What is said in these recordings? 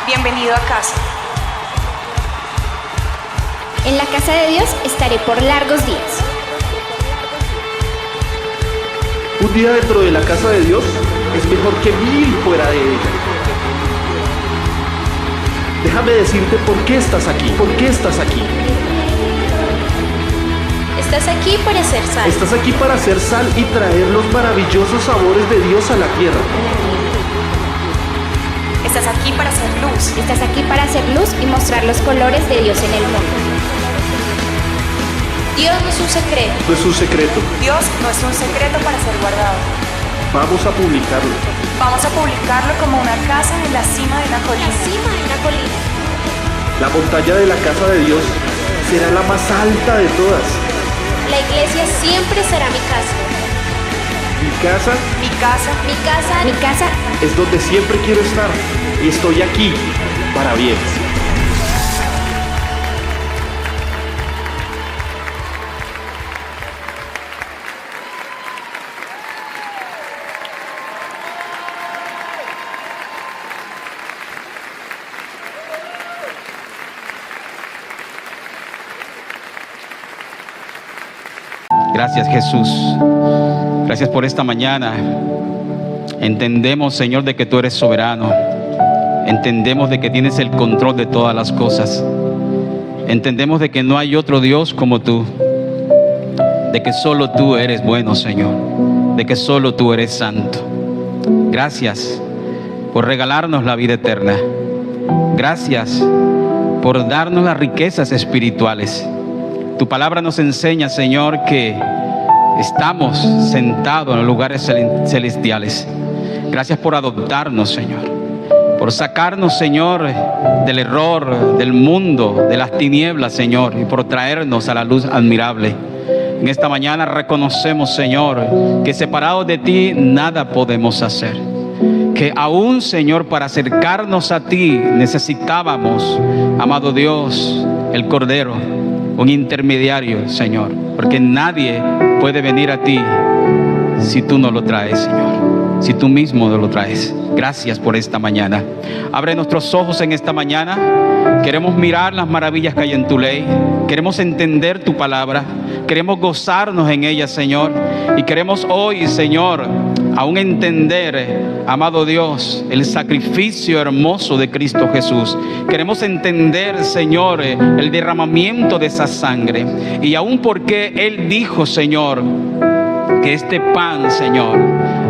Bienvenido a casa. En la casa de Dios estaré por largos días. Un día dentro de la casa de Dios es mejor que 1000 fuera de ella. Déjame decirte por qué estás aquí, por qué estás aquí. Estás aquí para hacer sal. Estás aquí para hacer sal y traer los maravillosos sabores de Dios a la tierra. Estás aquí para hacer luz. Estás aquí para hacer luz y mostrar los colores de Dios en el mundo. Dios no es un secreto. No es un secreto. Dios no es un secreto para ser guardado. Vamos a publicarlo. Vamos a publicarlo como una casa en la cima de una colina. La montaña de la casa de Dios será la más alta de todas. La iglesia siempre será mi casa. Mi casa Mi casa Mi casa, mi casa. es donde siempre quiero estar y estoy aquí para bien. Gracias, Jesús. Gracias por esta mañana. Entendemos, Señor, de que tú eres soberano. Entendemos de que tienes el control de todas las cosas. Entendemos de que no hay otro Dios como tú. De que solo tú eres bueno, Señor. De que solo tú eres santo. Gracias por regalarnos la vida eterna. Gracias por darnos las riquezas espirituales. Tu palabra nos enseña, Señor, que estamos sentados en los lugares celestiales. Gracias por adoptarnos, Señor. Por sacarnos, Señor, del error, del mundo, de las tinieblas, Señor. Y por traernos a la luz admirable. En esta mañana reconocemos, Señor, que separados de ti nada podemos hacer. Que aún, Señor, para acercarnos a ti necesitábamos, amado Dios, el Cordero. Un intermediario, Señor, porque nadie puede venir a ti si tú no lo traes, Señor, si tú mismo no lo traes. Gracias por esta mañana. Abre nuestros ojos en esta mañana. Queremos mirar las maravillas que hay en tu ley. Queremos entender tu palabra. Queremos gozarnos en ella, Señor. Y queremos hoy, Señor, aún entender, amado Dios, el sacrificio hermoso de Cristo Jesús. Queremos entender, Señor, el derramamiento de esa sangre. Y aún porque Él dijo, Señor, que este pan, Señor,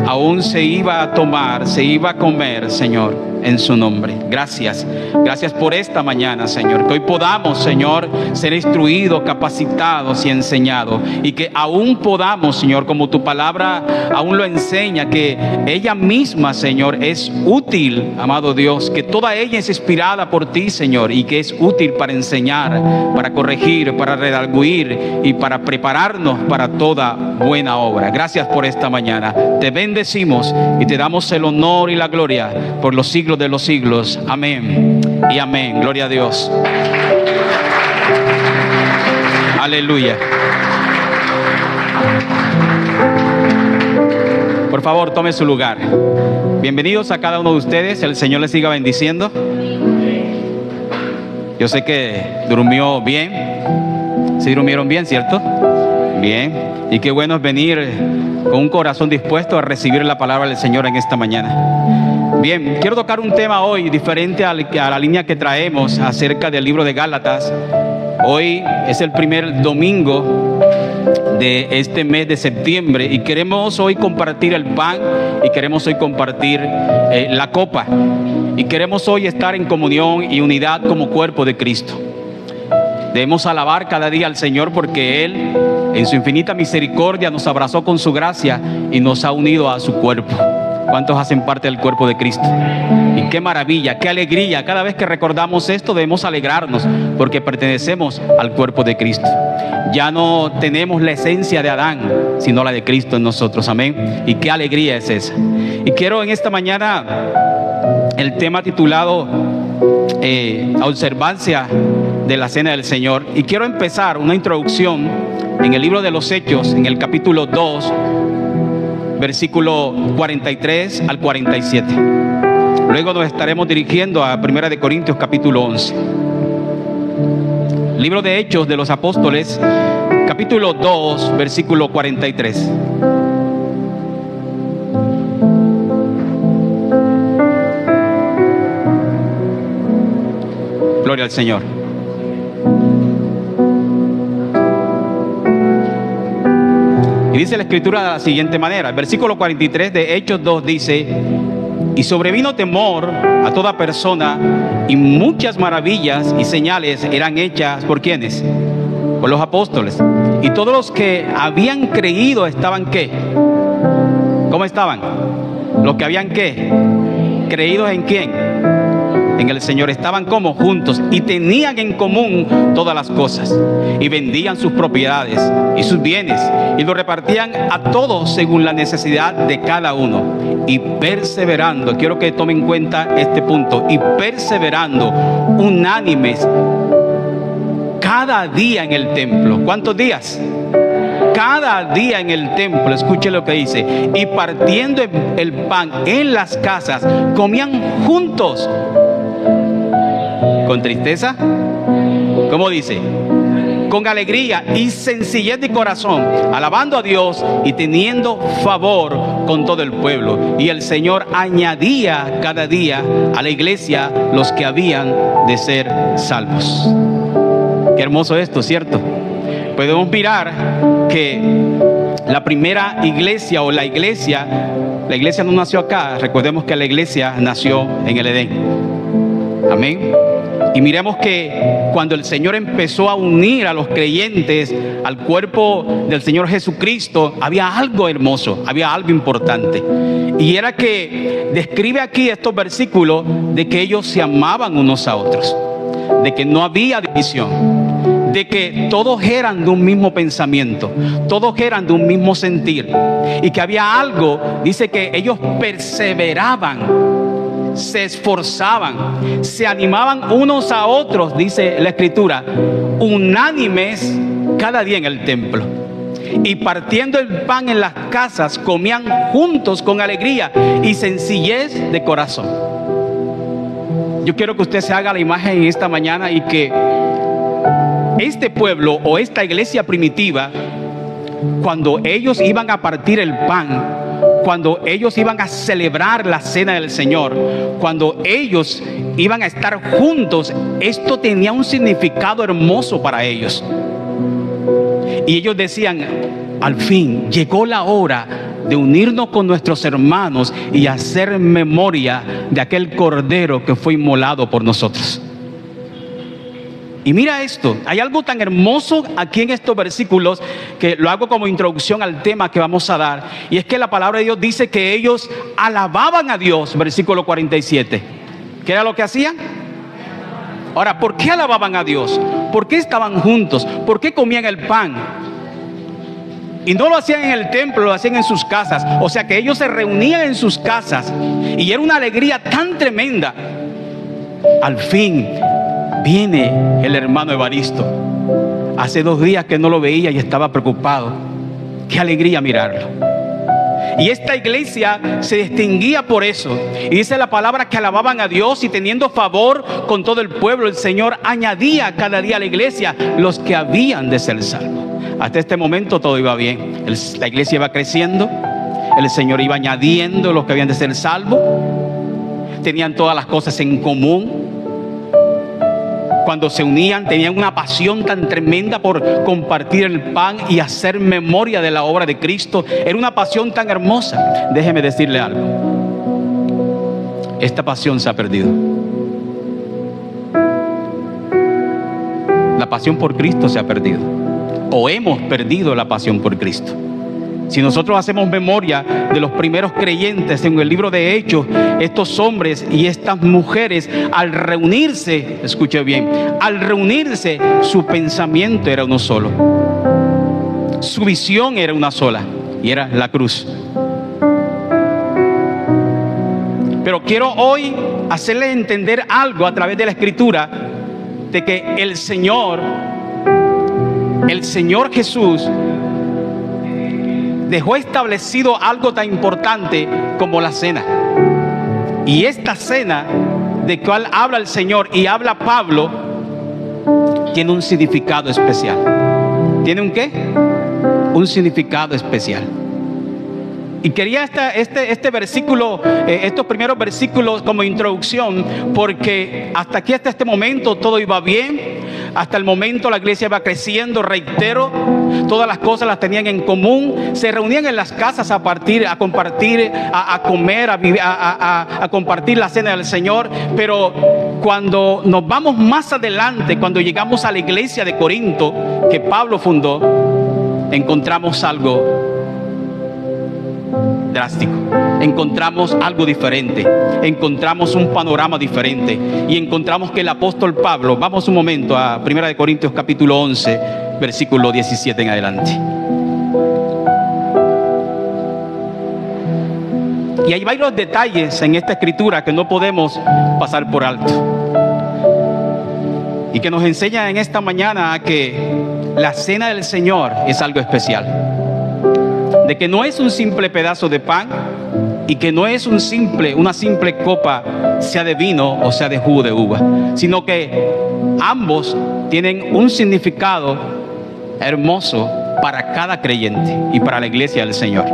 aún se iba a tomar, se iba a comer, Señor, en su nombre. Gracias. Gracias por esta mañana, Señor. Que hoy podamos, Señor, ser instruidos, capacitados y enseñados. Y que aún podamos, Señor, como tu palabra aún lo enseña, que ella misma, Señor, es útil, amado Dios. Que toda ella es inspirada por ti, Señor. Y que es útil para enseñar, para corregir, para redarguir y para prepararnos para toda buena obra. Gracias por esta mañana. Te bendecimos y te damos el honor y la gloria por los siglos de los siglos. Amén y amén. Gloria a Dios. Aleluya. Por favor, tome su lugar. Bienvenidos a cada uno de ustedes. El Señor les siga bendiciendo. Yo sé que durmió bien. ¿Sí durmieron bien, cierto? Bien. Y qué bueno es venir con un corazón dispuesto a recibir la palabra del Señor en esta mañana. Bien, quiero tocar un tema hoy diferente a la línea que traemos acerca del libro de Gálatas. Hoy es el primer domingo de este mes de septiembre y queremos hoy compartir el pan y queremos hoy compartir la copa. Y queremos hoy estar en comunión y unidad como cuerpo de Cristo. Debemos alabar cada día al Señor porque Él, en su infinita misericordia, nos abrazó con su gracia y nos ha unido a su cuerpo. ¿Cuántos hacen parte del cuerpo de Cristo? Y qué maravilla, qué alegría. Cada vez que recordamos esto debemos alegrarnos porque pertenecemos al cuerpo de Cristo. Ya no tenemos la esencia de Adán, sino la de Cristo en nosotros. Amén. Y qué alegría es esa. Y quiero en esta mañana el tema titulado Observancia de la Cena del Señor. Y quiero empezar una introducción en el libro de los Hechos, en el capítulo 2, versículo 43 al 47. Luego nos estaremos dirigiendo a 1 de Corintios capítulo 11. Libro de Hechos de los Apóstoles, capítulo 2, versículo 43. Gloria al Señor. Y dice la Escritura de la siguiente manera. El versículo 43 de Hechos 2 dice: y sobrevino temor a toda persona, y muchas maravillas y señales eran hechas ¿por quiénes? Por los apóstoles. Y todos los que habían creído estaban ¿qué? ¿Cómo estaban? Los que habían ¿qué? ¿Creídos en quién? En el Señor. Estaban como juntos y tenían en común todas las cosas, y vendían sus propiedades y sus bienes y lo repartían a todos según la necesidad de cada uno. Y perseverando, quiero que tomen en cuenta este punto, y perseverando unánimes cada día en el templo. ¿Cuántos días? Cada día en el templo. Escuche lo que dice: y partiendo el pan en las casas, comían juntos. ¿Con tristeza? ¿Cómo dice? Con alegría y sencillez de corazón, alabando a Dios y teniendo favor con todo el pueblo. Y el Señor añadía cada día a la iglesia los que habían de ser salvos. Qué hermoso esto, ¿cierto? Podemos mirar que la primera iglesia o la iglesia no nació acá. Recordemos que la iglesia nació en el Edén. Amén. Y miremos que cuando el Señor empezó a unir a los creyentes al cuerpo del Señor Jesucristo, había algo hermoso, había algo importante. Y era que describe aquí estos versículos de que ellos se amaban unos a otros, de que no había división, de que todos eran de un mismo pensamiento, todos eran de un mismo sentir, y que había algo, dice que ellos perseveraban, se esforzaban, se animaban unos a otros, dice la Escritura, unánimes cada día en el templo. Y partiendo el pan en las casas, comían juntos con alegría y sencillez de corazón. Yo quiero que usted se haga la imagen en esta mañana y que este pueblo o esta iglesia primitiva, cuando ellos iban a partir el pan, cuando ellos iban a celebrar la cena del Señor, cuando ellos iban a estar juntos, esto tenía un significado hermoso para ellos. Y ellos decían: al fin llegó la hora de unirnos con nuestros hermanos y hacer memoria de aquel cordero que fue inmolado por nosotros. Y mira esto, hay algo tan hermoso aquí en estos versículos que lo hago como introducción al tema que vamos a dar. Y es que la palabra de Dios dice que ellos alababan a Dios, versículo 47. ¿Qué era lo que hacían? Ahora, ¿por qué alababan a Dios? ¿Por qué estaban juntos? ¿Por qué comían el pan? Y no lo hacían en el templo, lo hacían en sus casas. O sea que ellos se reunían en sus casas y era una alegría tan tremenda. Al fin viene el hermano Evaristo. Hace 2 días que no lo veía y estaba preocupado. Qué alegría mirarlo. Y esta iglesia se distinguía por eso. Y dice la palabra que alababan a Dios y teniendo favor con todo el pueblo, el Señor añadía cada día a la iglesia los que habían de ser salvos. Hasta este momento todo iba bien. La iglesia iba creciendo. El Señor iba añadiendo los que habían de ser salvos. Tenían todas las cosas en común. Cuando se unían tenían una pasión tan tremenda por compartir el pan y hacer memoria de la obra de Cristo. Era una pasión tan hermosa. Déjeme decirle algo. Esta pasión se ha perdido. La pasión por Cristo se ha perdido. O hemos perdido la pasión por Cristo. Si nosotros hacemos memoria de los primeros creyentes en el libro de Hechos, estos hombres y estas mujeres al reunirse, escuche bien, al reunirse su pensamiento era uno solo, su visión era una sola y era la cruz. Pero quiero hoy hacerles entender algo a través de la Escritura, de que el Señor Jesús dejó establecido algo tan importante como la cena. Y esta cena de cual habla el Señor y habla Pablo tiene un significado especial. ¿Tiene un qué? Un significado especial. Y quería este versículo, estos primeros versículos como introducción, porque hasta aquí, hasta este momento, todo iba bien. Hasta el momento la iglesia iba creciendo, reitero, todas las cosas las tenían en común. Se reunían en las casas a compartir, a comer, a compartir la cena del Señor. Pero cuando nos vamos más adelante, cuando llegamos a la iglesia de Corinto que Pablo fundó, encontramos algo drástico, encontramos algo diferente, encontramos un panorama diferente y encontramos que el apóstol Pablo, vamos un momento a 1 Corintios capítulo 11, versículo 17 en adelante. Y hay varios detalles en esta escritura que no podemos pasar por alto y que nos enseña en esta mañana a que la cena del Señor es algo especial. De que no es un simple pedazo de pan y que no es una simple copa, sea de vino o sea de jugo de uva, sino que ambos tienen un significado hermoso para cada creyente y para la iglesia del Señor.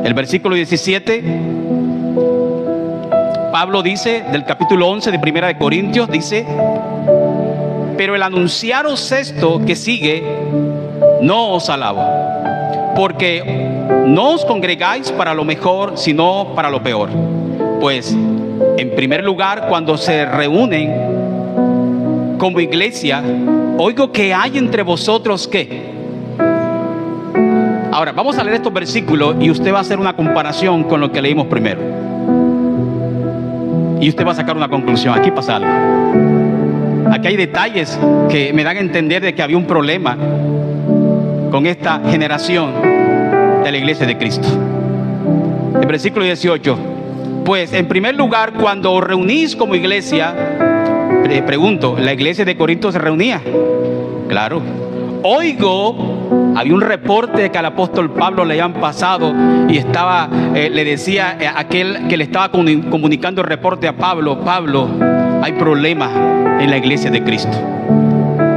El versículo 17, Pablo dice, del capítulo 11 de 1 Corintios, dice: pero el anunciaros esto que sigue, no os alabo, porque no os congregáis para lo mejor, sino para lo peor. Pues, en primer lugar, cuando se reúnen como iglesia, oigo que hay entre vosotros ¿qué? Ahora, vamos a leer estos versículos y usted va a hacer una comparación con lo que leímos primero. Y usted va a sacar una conclusión. Aquí pasa algo. Aquí hay detalles que me dan a entender de que había un problema con esta generación de la iglesia de Cristo. El versículo 18: pues en primer lugar, cuando os reunís como iglesia, pregunto, ¿la iglesia de Corinto se reunía? Claro. Oigo, había un reporte de que al apóstol Pablo le habían pasado y le decía a aquel que le estaba comunicando el reporte a Pablo: Pablo, hay problemas en la iglesia de Cristo,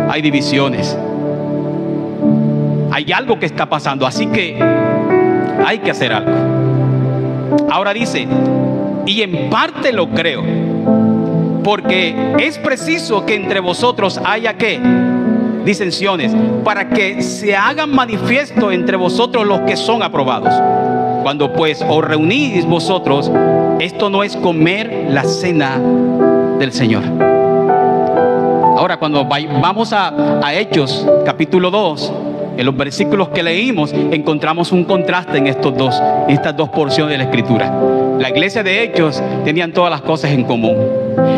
hay divisiones, hay algo que está pasando, así que hay que hacer algo. Ahora dice, y en parte lo creo, porque es preciso que entre vosotros haya ¿qué? Disensiones, para que se hagan manifiesto entre vosotros los que son aprobados. Cuando pues os reunís vosotros, esto no es comer la cena del Señor. Ahora, cuando vamos a Hechos capítulo 2, en los versículos que leímos, encontramos un contraste en estas dos porciones de la escritura. La iglesia de Hechos tenían todas las cosas en común.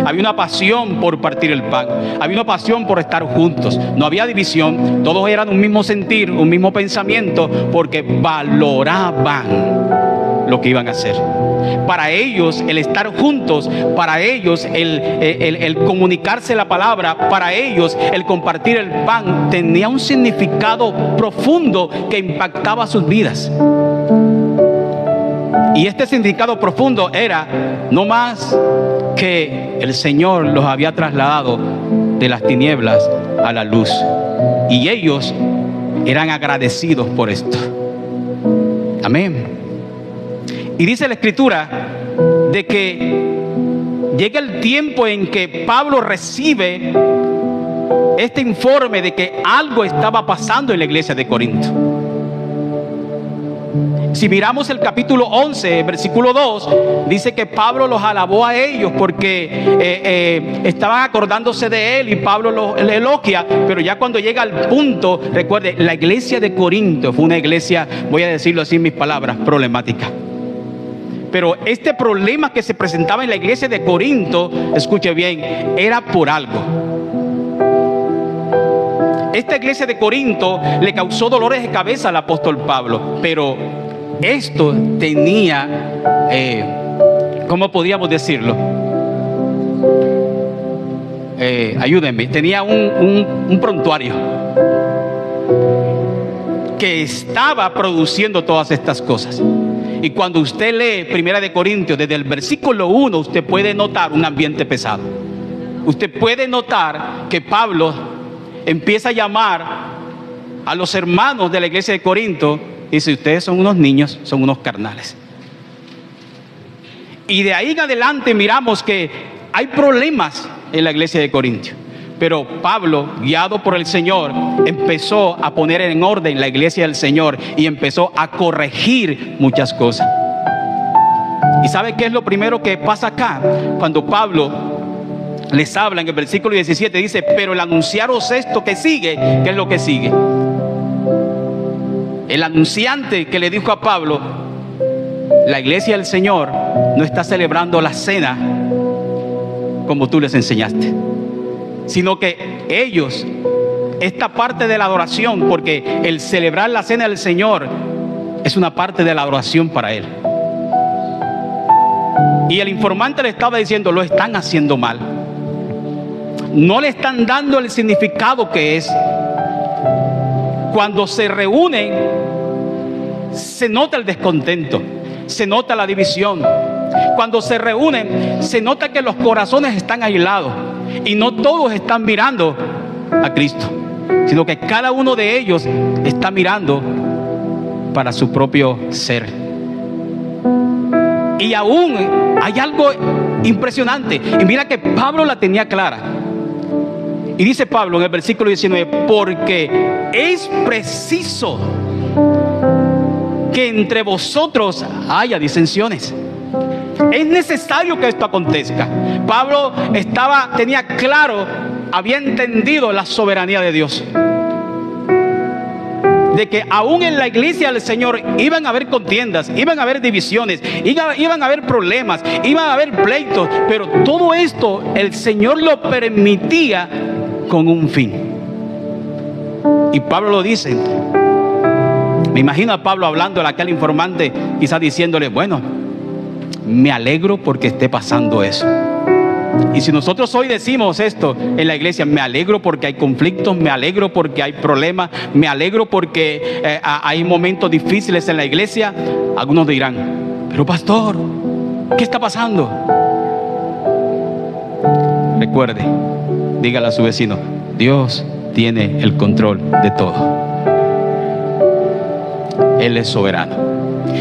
Había una pasión por partir el pan, había una pasión por estar juntos, no había división, todos eran un mismo sentir, un mismo pensamiento, porque valoraban lo que iban a hacer. Para ellos el estar juntos, para ellos el comunicarse la palabra, para ellos el compartir el pan tenía un significado profundo que impactaba sus vidas. Y este significado profundo era no más que el Señor los había trasladado de las tinieblas a la luz, y ellos eran agradecidos por esto. Amén. Y dice la escritura de que llega el tiempo en que Pablo recibe este informe de que algo estaba pasando en la iglesia de Corinto. Si miramos el capítulo 11, versículo 2, dice que Pablo los alabó a ellos porque estaban acordándose de él, y Pablo le elogia. Pero ya cuando llega al punto, recuerde, la iglesia de Corinto fue una iglesia, voy a decirlo así en mis palabras, problemática. Pero este problema que se presentaba en la iglesia de Corinto, escuche bien, era por algo. Esta iglesia de Corinto le causó dolores de cabeza al apóstol Pablo, pero esto tenía, ¿cómo podríamos decirlo? Ayúdenme, tenía un prontuario que estaba produciendo todas estas cosas. Y cuando usted lee 1 Corintios, desde el versículo 1, usted puede notar un ambiente pesado. Usted puede notar que Pablo empieza a llamar a los hermanos de la iglesia de Corinto y dice: ustedes son unos niños, son unos carnales. Y de ahí en adelante miramos que hay problemas en la iglesia de Corinto. Pero Pablo, guiado por el Señor, empezó a poner en orden la iglesia del Señor y empezó a corregir muchas cosas. ¿Y sabe qué es lo primero que pasa acá? Cuando Pablo les habla en el versículo 17, dice: pero el anunciaros esto que sigue, ¿qué es lo que sigue? El anunciante que le dijo a Pablo: la iglesia del Señor no está celebrando la cena como tú les enseñaste, sino que ellos, esta parte de la adoración, porque el celebrar la cena del Señor es una parte de la adoración para Él. Y el informante le estaba diciendo: lo están haciendo mal, no le están dando el significado que es. Cuando se reúnen, se nota el descontento, se nota la división. Cuando se reúnen, se nota que los corazones están aislados y no todos están mirando a Cristo, sino que cada uno de ellos está mirando para su propio ser. Y aún hay algo impresionante, y mira que Pablo la tenía clara. Y dice Pablo en el versículo 19: porque es preciso que entre vosotros haya disensiones. Es necesario que esto acontezca. Pablo tenía claro, había entendido la soberanía de Dios, de que aún en la iglesia del Señor iban a haber contiendas, iban a haber divisiones, iban a haber problemas, iban a haber pleitos, pero todo esto el Señor lo permitía con un fin. Y Pablo lo dice. Me imagino a Pablo hablando a aquel informante, quizás diciéndole: bueno, me alegro porque esté pasando eso. Y si nosotros hoy decimos esto en la iglesia: me alegro porque hay conflictos, me alegro porque hay problemas, me alegro porque hay momentos difíciles en la iglesia, algunos dirán: pero pastor, ¿qué está pasando? Recuerde, dígale a su vecino: Dios tiene el control de todo. Él es soberano.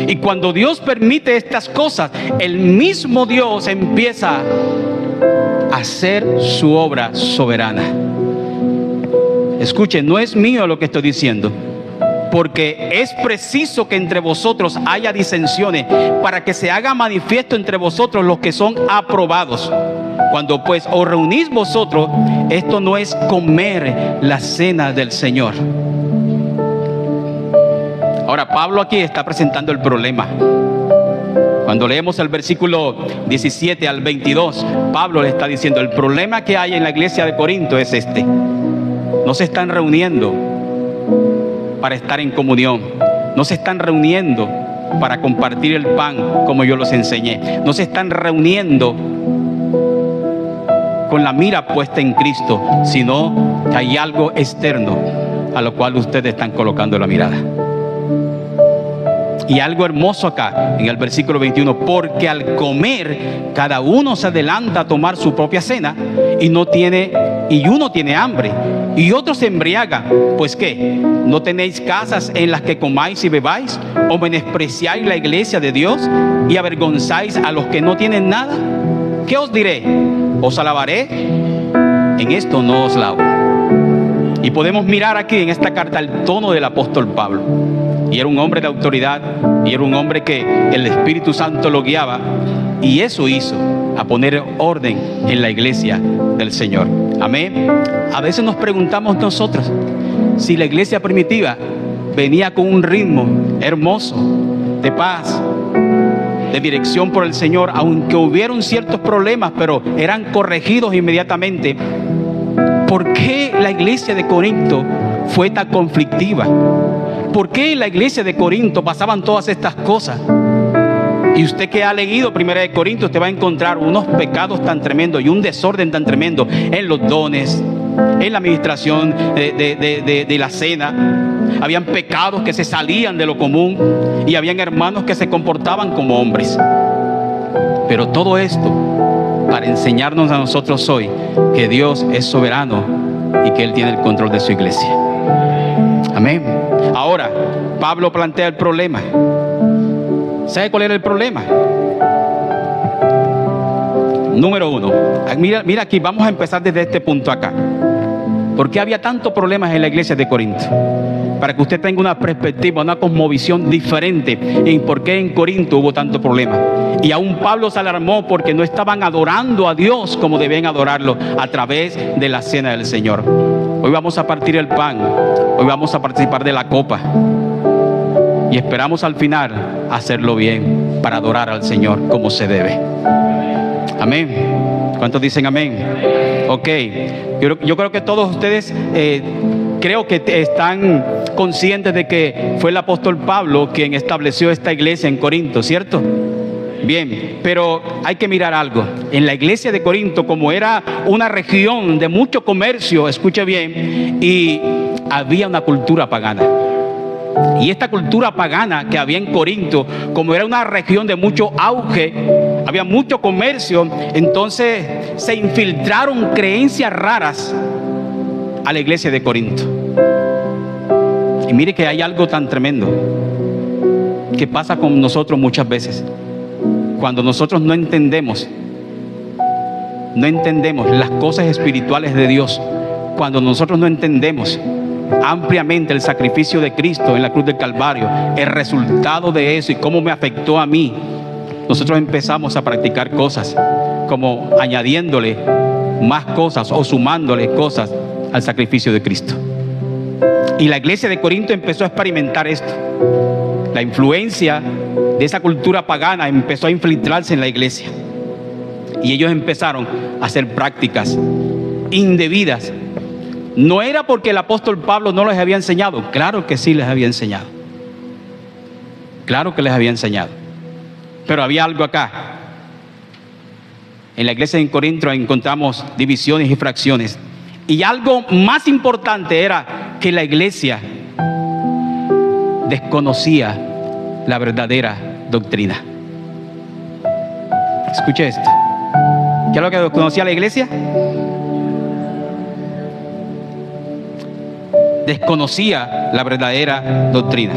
Y cuando Dios permite estas cosas, el mismo Dios empieza a hacer su obra soberana. Escuchen, no es mío lo que estoy diciendo, porque es preciso que entre vosotros haya disensiones, para que se haga manifiesto entre vosotros los que son aprobados. Cuando pues os reunís vosotros, esto no es comer la cena del Señor. Ahora Pablo aquí está presentando el problema. Cuando leemos el versículo 17 al 22, Pablo le está diciendo: el problema que hay en la iglesia de Corinto es este. No se están reuniendo para estar en comunión. No se están reuniendo para compartir el pan como yo los enseñé. No se están reuniendo con la mira puesta en Cristo, sino que hay algo externo a lo cual ustedes están colocando la mirada. Y algo hermoso acá en el versículo 21: porque al comer cada uno se adelanta a tomar su propia cena, y uno tiene hambre y otro se embriaga. Pues ¿qué? ¿No tenéis casas en las que comáis y bebáis? ¿O menospreciáis la iglesia de Dios y avergonzáis a los que no tienen nada? ¿Qué os diré? ¿Os alabaré? En esto no os lavo. Y podemos mirar aquí en esta carta el tono del apóstol Pablo. Y era un hombre de autoridad, y era un hombre que el Espíritu Santo lo guiaba, y eso hizo a poner orden en la iglesia del Señor. Amén. A veces nos preguntamos nosotros si la iglesia primitiva venía con un ritmo hermoso de paz, de dirección por el Señor, aunque hubieron ciertos problemas, pero eran corregidos inmediatamente. ¿Por qué la iglesia de Corinto fue tan conflictiva? ¿Por qué en la iglesia de Corinto pasaban todas estas cosas? Y usted que ha leído 1 Corintios, usted va a encontrar unos pecados tan tremendos y un desorden tan tremendo en los dones, en la administración de la cena. Habían pecados que se salían de lo común y habían hermanos que se comportaban como hombres. Pero todo esto para enseñarnos a nosotros hoy que Dios es soberano y que Él tiene el control de su iglesia. Amén. Ahora, Pablo plantea el problema. ¿Sabe cuál era el problema? Número uno. Mira aquí, vamos a empezar desde este punto acá. ¿Por qué había tantos problemas en la iglesia de Corinto? Para que usted tenga una perspectiva, una cosmovisión diferente en por qué en Corinto hubo tanto problema. Y aún Pablo se alarmó porque no estaban adorando a Dios como debían adorarlo a través de la cena del Señor. Hoy vamos a partir el pan, hoy vamos a participar de la copa y esperamos al final hacerlo bien para adorar al Señor como se debe. Amén. ¿Cuántos dicen amén? Ok, yo creo que todos ustedes creo que están conscientes de que fue el apóstol Pablo quien estableció esta iglesia en Corinto, ¿cierto? Bien, pero hay que mirar algo. En la iglesia de Corinto, como era una región de mucho comercio, escuche bien, y había una cultura pagana. Y esta cultura pagana que había en Corinto, como era una región de mucho auge, había mucho comercio, entonces se infiltraron creencias raras a la iglesia de Corinto. Y mire que hay algo tan tremendo que pasa con nosotros muchas veces. Cuando nosotros no entendemos las cosas espirituales de Dios, cuando nosotros no entendemos ampliamente el sacrificio de Cristo en la cruz del Calvario, el resultado de eso y cómo me afectó a mí, nosotros empezamos a practicar cosas como añadiéndole más cosas o sumándole cosas al sacrificio de Cristo. Y la iglesia de Corinto empezó a experimentar esto. La influencia de esa cultura pagana empezó a infiltrarse en la iglesia. Y ellos empezaron a hacer prácticas indebidas. No era porque el apóstol Pablo no les había enseñado. Claro que sí les había enseñado. Claro que les había enseñado. Pero había algo acá. En la iglesia de Corinto encontramos divisiones y fracciones. Y algo más importante era que la iglesia desconocía la verdadera doctrina. Escuche esto. ¿Qué es lo que desconocía la iglesia? Desconocía la verdadera doctrina.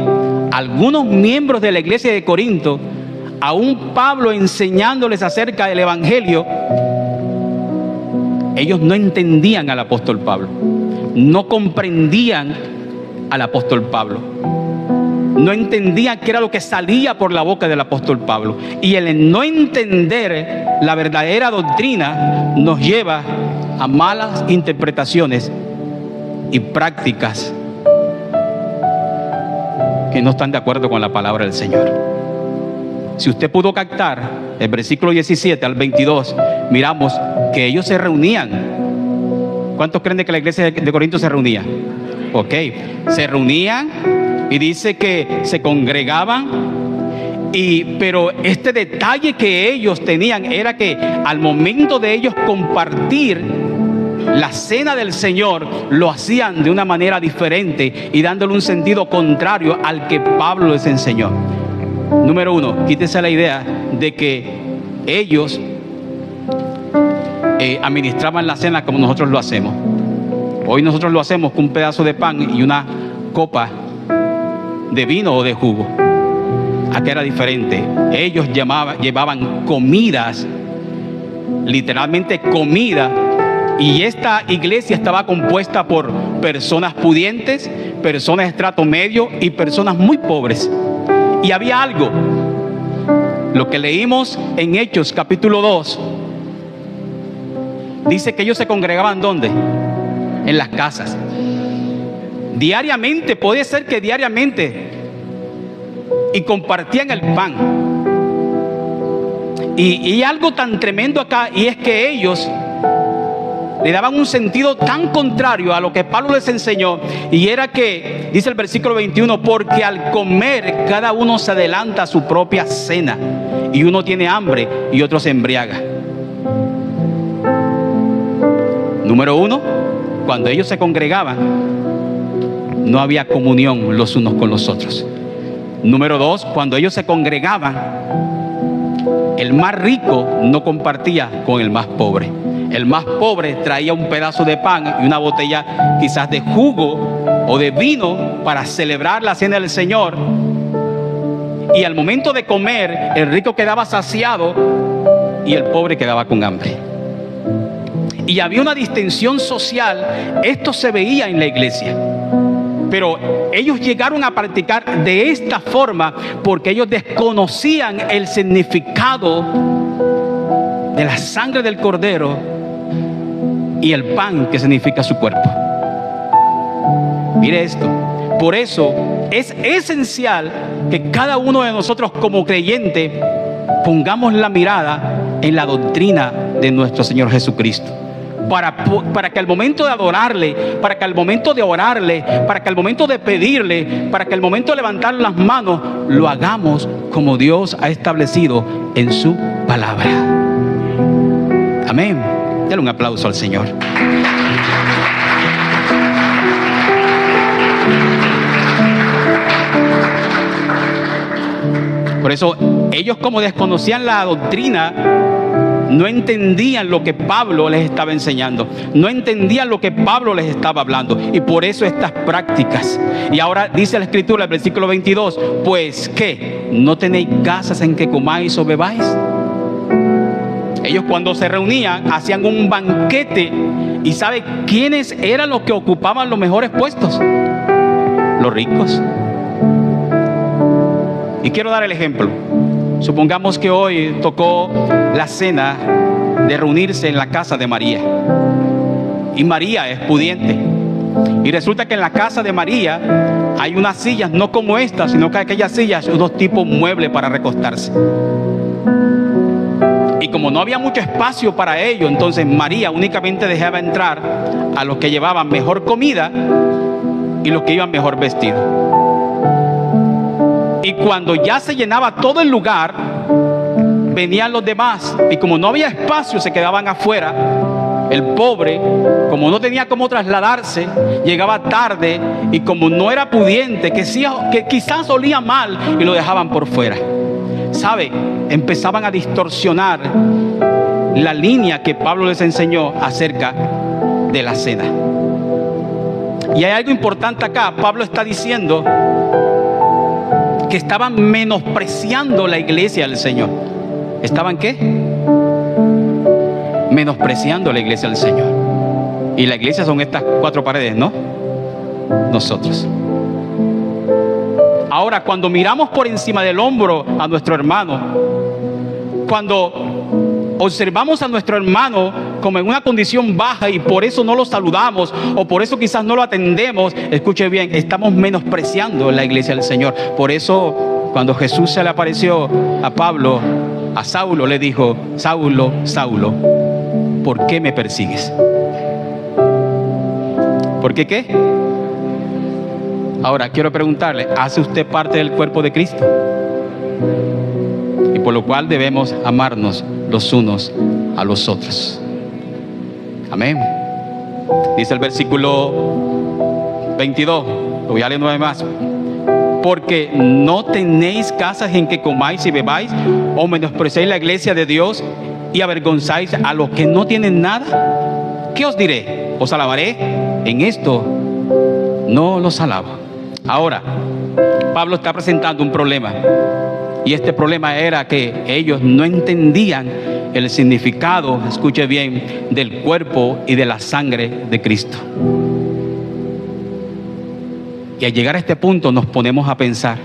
Algunos miembros de la iglesia de Corinto, aún Pablo enseñándoles acerca del evangelio, ellos no entendían al apóstol Pablo, no comprendían al apóstol Pablo, no entendían qué era lo que salía por la boca del apóstol Pablo. Y el no entender la verdadera doctrina nos lleva a malas interpretaciones y prácticas que no están de acuerdo con la palabra del Señor. Si usted pudo captar el versículo 17 al 22, miramos que ellos se reunían. ¿Cuántos creen de que la iglesia de Corinto se reunía? Ok, se reunían y dice que se congregaban. Pero este detalle que ellos tenían era que al momento de ellos compartir la cena del Señor, lo hacían de una manera diferente y dándole un sentido contrario al que Pablo les enseñó. Número uno, quítese la idea de que ellos administraban la cena como nosotros lo hacemos. Hoy nosotros lo hacemos con un pedazo de pan y una copa de vino o de jugo. Acá era diferente. Ellos llevaban comidas, literalmente comida. Y esta iglesia estaba compuesta por personas pudientes, personas de estrato medio y personas muy pobres. Y había algo, lo que leímos en Hechos capítulo 2, dice que ellos se congregaban ¿dónde? En las casas. Diariamente, puede ser que diariamente, y compartían el pan. Y algo tan tremendo acá, y es que ellos le daban un sentido tan contrario a lo que Pablo les enseñó, y era que, dice el versículo 21, porque al comer cada uno se adelanta a su propia cena, y uno tiene hambre y otro se embriaga. Número uno, cuando ellos se congregaban, no había comunión los unos con los otros. Número 2, cuando ellos se congregaban, el más rico no compartía con el más pobre. El más pobre traía un pedazo de pan y una botella quizás de jugo o de vino para celebrar la cena del Señor. Y al momento de comer, el rico quedaba saciado y el pobre quedaba con hambre. Y había una distensión social. Esto se veía en la iglesia. Pero ellos llegaron a practicar de esta forma porque ellos desconocían el significado de la sangre del Cordero y el pan que significa su cuerpo. Mire esto. Por eso es esencial que cada uno de nosotros como creyente pongamos la mirada en la doctrina de nuestro Señor Jesucristo. Para que al momento de adorarle, para que al momento de orarle, para que al momento de pedirle, para que al momento de levantar las manos, lo hagamos como Dios ha establecido en su palabra. Amén. Dale un aplauso al Señor. Por eso ellos, como desconocían la doctrina, no entendían lo que Pablo les estaba enseñando. No entendían lo que Pablo les estaba hablando. Y por eso estas prácticas. Y ahora dice la Escritura, el versículo 22. Pues, ¿qué? ¿No tenéis casas en que comáis o bebáis? Ellos cuando se reunían hacían un banquete. ¿Y sabe quiénes eran los que ocupaban los mejores puestos? Los ricos. Y quiero dar el ejemplo. Supongamos que hoy tocó la cena de reunirse en la casa de María. Y María es pudiente. Y resulta que en la casa de María hay unas sillas, no como estas, sino que aquellas sillas, unos tipos muebles para recostarse. Y como no había mucho espacio para ello, entonces María únicamente dejaba entrar a los que llevaban mejor comida y los que iban mejor vestidos. Y cuando ya se llenaba todo el lugar, venían los demás. Y como no había espacio, se quedaban afuera. El pobre, como no tenía cómo trasladarse, llegaba tarde. Y como no era pudiente, que quizás olía mal, y lo dejaban por fuera. ¿Sabe? Empezaban a distorsionar la línea que Pablo les enseñó acerca de la cena. Y hay algo importante acá. Pablo está diciendo que estaban menospreciando la iglesia del Señor. ¿Estaban qué? Menospreciando la iglesia del Señor. Y la iglesia son estas cuatro paredes, ¿no? Nosotros. Ahora, cuando miramos por encima del hombro a nuestro hermano, cuando observamos a nuestro hermano como en una condición baja y por eso no lo saludamos o por eso quizás no lo atendemos, escuche bien, estamos menospreciando la iglesia del Señor. Por eso cuando Jesús se le apareció a Pablo, a Saulo le dijo: Saulo, Saulo, ¿por qué me persigues? ¿Por qué qué? Ahora quiero preguntarle, ¿hace usted parte del cuerpo de Cristo? Y por lo cual debemos amarnos los unos a los otros. Amén. Dice el versículo 22, lo voy a leer una vez más. Porque no tenéis casas en que comáis y bebáis, o menospreciáis la iglesia de Dios y avergonzáis a los que no tienen nada. ¿Qué os diré? ¿Os alabaré? En esto no los alabo. Ahora, Pablo está presentando un problema. Y este problema era que ellos no entendían el significado, escuche bien, del cuerpo y de la sangre de Cristo. Y al llegar a este punto nos ponemos a pensar,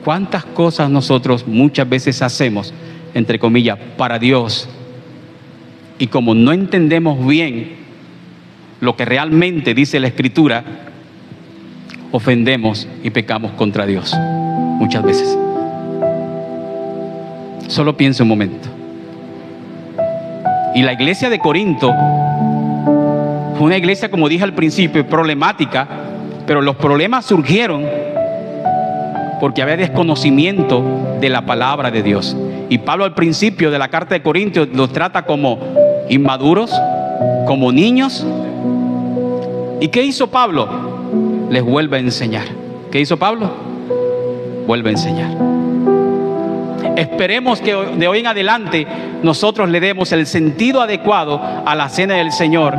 ¿cuántas cosas nosotros muchas veces hacemos, entre comillas, para Dios? Y como no entendemos bien lo que realmente dice la Escritura, ofendemos y pecamos contra Dios muchas veces. Solo piense un momento. Y la iglesia de Corinto fue una iglesia, como dije al principio, problemática, pero los problemas surgieron porque había desconocimiento de la palabra de Dios. Y Pablo al principio de la carta de Corintios los trata como inmaduros, como niños ¿Y qué hizo Pablo? Les vuelve a enseñar. ¿Qué hizo Pablo? Vuelve a enseñar. Esperemos que de hoy en adelante nosotros le demos el sentido adecuado a la cena del Señor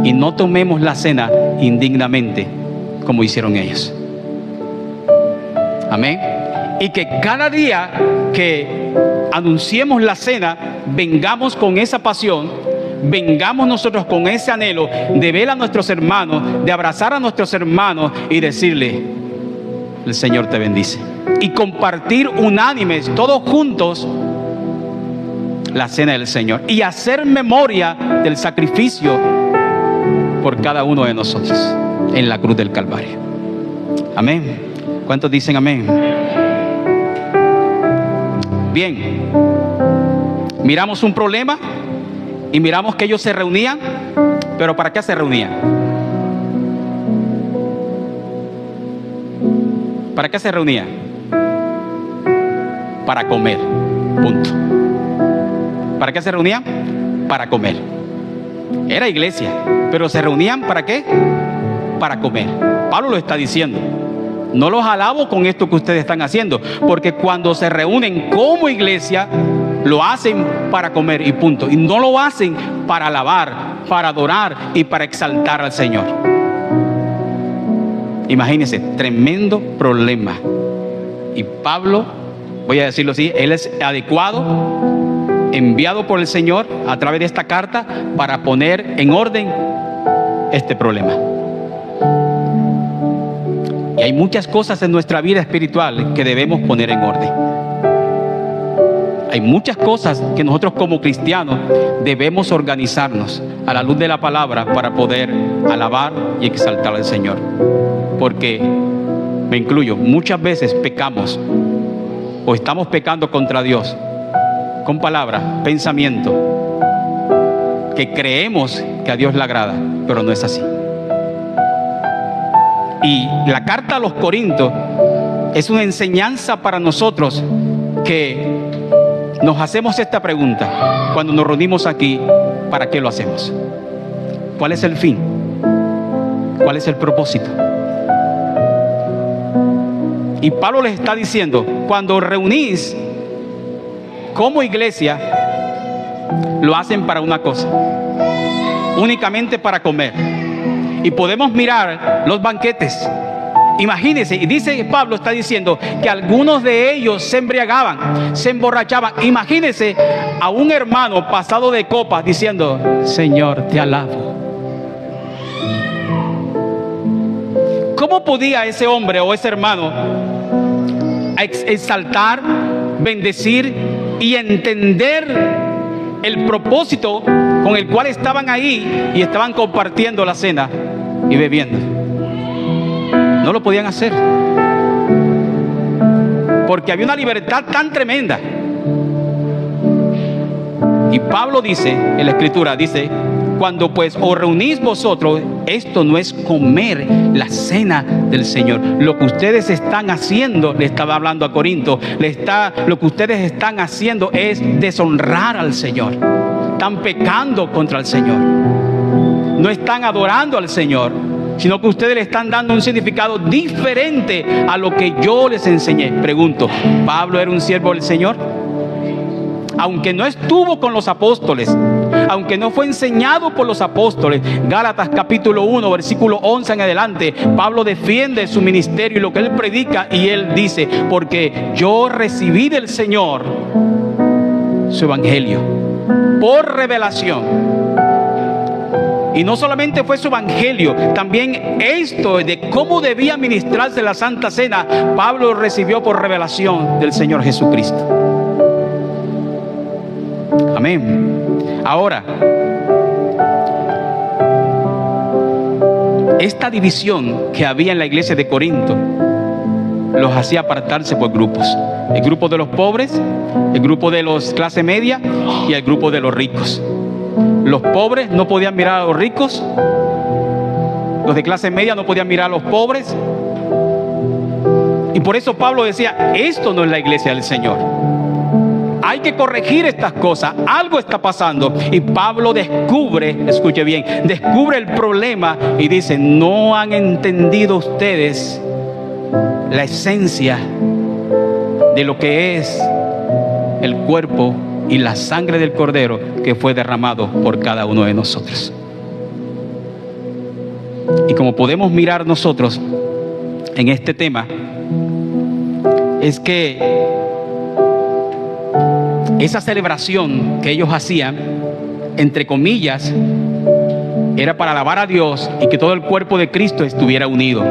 y no tomemos la cena indignamente como hicieron ellos. Amén. Y que cada día que anunciemos la cena, vengamos con esa pasión, vengamos nosotros con ese anhelo de ver a nuestros hermanos, de abrazar a nuestros hermanos y decirle: el Señor te bendice. Y compartir unánimes, todos juntos, la cena del Señor. Y hacer memoria del sacrificio por cada uno de nosotros en la cruz del Calvario. Amén. ¿Cuántos dicen amén? Bien. Miramos un problema y miramos que ellos se reunían. ¿Pero para qué se reunían? ¿Para qué se reunían? Para comer. Punto. ¿Para qué se reunían? Para comer. Era iglesia, pero se reunían ¿para qué? Para comer. Pablo lo está diciendo. No los alabo con esto que ustedes están haciendo, porque cuando se reúnen como iglesia, lo hacen para comer y punto. Y no lo hacen para alabar, para adorar y para exaltar al Señor. Imagínense, tremendo problema. Y Pablo, voy a decirlo así, él es adecuado, enviado por el Señor a través de esta carta para poner en orden este problema. Y hay muchas cosas en nuestra vida espiritual que debemos poner en orden. Hay muchas cosas que nosotros como cristianos debemos organizarnos a la luz de la palabra para poder alabar y exaltar al Señor. Porque, me incluyo, muchas veces pecamos o estamos pecando contra Dios con palabras, pensamiento, que creemos que a Dios le agrada, pero no es así. Y la carta a los Corintios es una enseñanza para nosotros que nos hacemos esta pregunta cuando nos reunimos aquí: ¿para qué lo hacemos? ¿Cuál es el fin? ¿Cuál es el propósito? Y Pablo les está diciendo: cuando reunís como iglesia, lo hacen para una cosa, únicamente para comer. Y podemos mirar los banquetes. Imagínense, y dice Pablo, está diciendo que algunos de ellos se embriagaban, se emborrachaban. Imagínense a un hermano pasado de copas diciendo: Señor, te alabo. ¿Cómo podía ese hombre o ese hermano exaltar, bendecir y entender el propósito con el cual estaban ahí y estaban compartiendo la cena y bebiendo? No lo podían hacer, porque había una libertad tan tremenda. Y Pablo dice en la escritura, dice: cuando pues os reunís vosotros, esto no es comer la cena del Señor. Lo que ustedes están haciendo, le estaba hablando a Corinto, lo que ustedes están haciendo es deshonrar al Señor. Están pecando contra el Señor. No están adorando al Señor, sino que ustedes le están dando un significado diferente a lo que yo les enseñé. Pregunto, ¿Pablo era un siervo del Señor? Aunque no estuvo con los apóstoles, aunque no fue enseñado por los apóstoles, Gálatas capítulo 1, versículo 11 en adelante, Pablo defiende su ministerio y lo que él predica, y él dice: porque yo recibí del Señor su evangelio por revelación. Y no solamente fue su evangelio, también esto de cómo debía ministrarse la Santa Cena, Pablo lo recibió por revelación del Señor Jesucristo. Amén. Ahora, esta división que había en la iglesia de Corinto los hacía apartarse por grupos: el grupo de los pobres, el grupo de los clase media y el grupo de los ricos. Los pobres no podían mirar a los ricos, los de clase media no podían mirar a los pobres. Y por eso Pablo decía: esto no es la iglesia del Señor. hay que corregir estas cosas, algo está pasando. Y Pablo descubre, escuche bien, descubre el problema y dice: no han entendido ustedes la esencia de lo que es el cuerpo y la sangre del Cordero que fue derramado por cada uno de nosotros. Y como podemos mirar nosotros en este tema, es que esa celebración que ellos hacían, entre comillas, era para alabar a Dios y que todo el cuerpo de Cristo estuviera unido.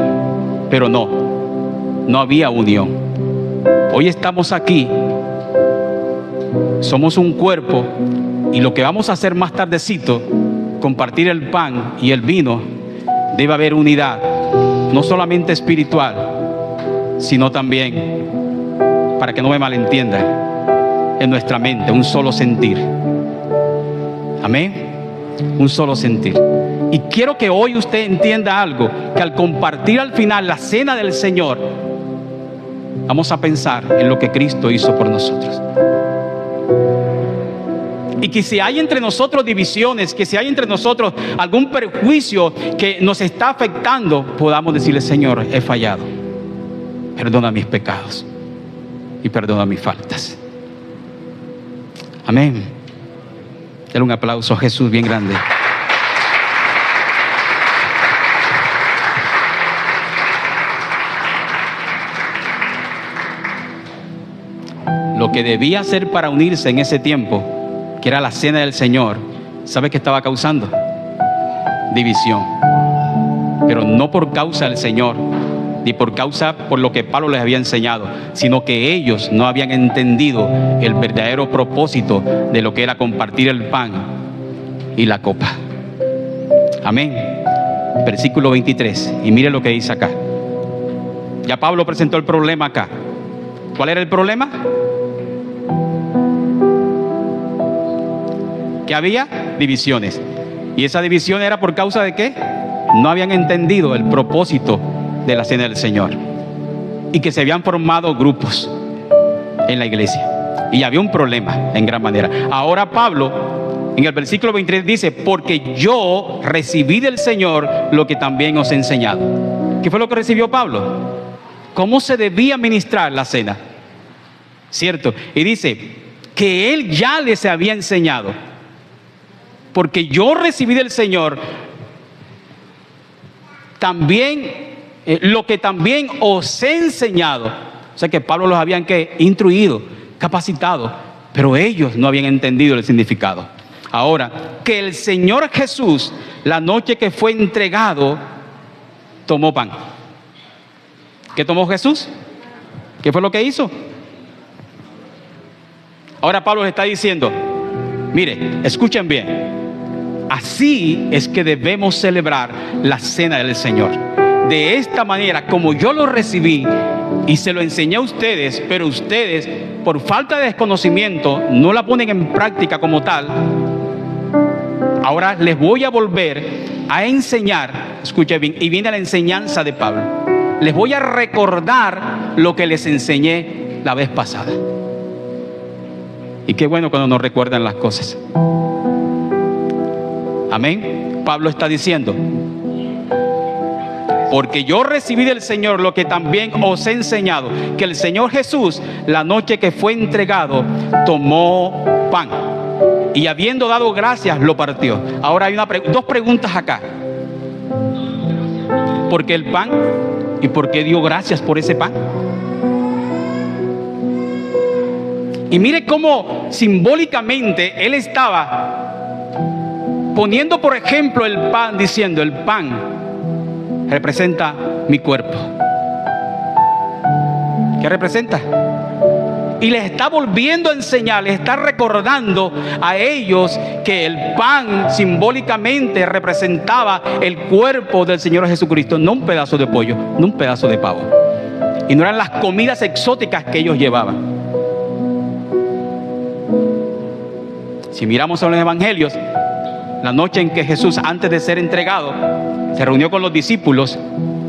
Pero no había unión. Hoy estamos aquí, somos un cuerpo, y lo que vamos a hacer más tardecito, compartir el pan y el vino, debe haber unidad, no solamente espiritual, sino también, para que no me malentienda, en nuestra mente, un solo sentir. Amén. Un solo sentir. Y quiero que hoy usted entienda algo, que al compartir al final la cena del Señor, vamos a pensar en lo que Cristo hizo por nosotros. Y que si hay entre nosotros divisiones, que si hay entre nosotros algún perjuicio que nos está afectando, podamos decirle: Señor, he fallado, perdona mis pecados y perdona mis faltas. Amén. Dale un aplauso a Jesús bien grande. Lo que debía hacer para unirse en ese tiempo, que era la cena del Señor, ¿sabe qué estaba causando? División. Pero no por causa del Señor, ni por lo que Pablo les había enseñado, sino que ellos no habían entendido el verdadero propósito de lo que era compartir el pan y la copa. Amén. Versículo 23, y mire lo que dice acá. Ya Pablo presentó el problema acá. ¿Cuál era el problema? Que había divisiones. Y esa división era por causa de ¿qué? No habían entendido el propósito de la cena del Señor, y que se habían formado grupos en la iglesia, y había un problema en gran manera. Ahora Pablo en el versículo 23 dice: porque yo recibí del Señor lo que también os he enseñado. ¿Qué fue lo que recibió Pablo? ¿Cómo se debía ministrar la cena? ¿Cierto? Y dice que él ya les había enseñado. Porque yo recibí del Señor también lo que también os he enseñado. O sea que Pablo los habían instruido, capacitado, pero ellos no habían entendido el significado. Ahora, que el Señor Jesús, la noche que fue entregado, tomó pan. ¿Qué tomó Jesús? ¿Qué fue lo que hizo? Ahora Pablo les está diciendo: mire, escuchen bien. Así es que debemos celebrar la cena del Señor. De esta manera, como yo lo recibí y se lo enseñé a ustedes, pero ustedes, por falta de desconocimiento, no la ponen en práctica como tal. Ahora les voy a volver a enseñar. Escuchen bien, y viene la enseñanza de Pablo. Les voy a recordar lo que les enseñé la vez pasada. Y qué bueno cuando nos recuerdan las cosas. Amén. Pablo está diciendo: porque yo recibí del Señor lo que también os he enseñado, que el Señor Jesús, la noche que fue entregado, tomó pan, y habiendo dado gracias, lo partió. Ahora hay dos preguntas acá. ¿Por qué el pan? ¿Y por qué dio gracias por ese pan? Y mire cómo simbólicamente él estaba poniendo por ejemplo el pan, diciendo: el pan representa mi cuerpo. ¿Qué representa? Y les está volviendo a enseñar, les está recordando a ellos que el pan simbólicamente representaba el cuerpo del Señor Jesucristo, no un pedazo de pollo, no un pedazo de pavo. Y no eran las comidas exóticas que ellos llevaban. Si miramos a los evangelios, la noche en que Jesús, antes de ser entregado, se reunió con los discípulos,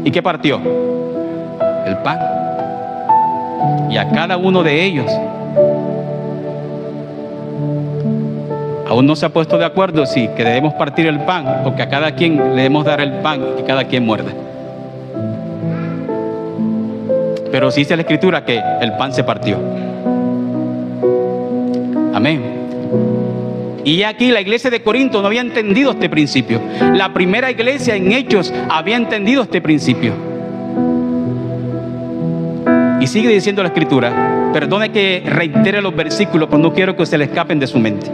¿y qué partió? El pan. Y a cada uno de ellos Aún no se ha puesto de acuerdo si que debemos partir el pan o que a cada quien le debemos dar el pan y que cada quien muerda. Pero sí dice la Escritura que el pan se partió. Amén. Y aquí la iglesia de Corinto no había entendido este principio. La primera iglesia en Hechos había entendido este principio. Y sigue diciendo la Escritura, perdone que reitere los versículos, pero no quiero que se le escapen de su mente.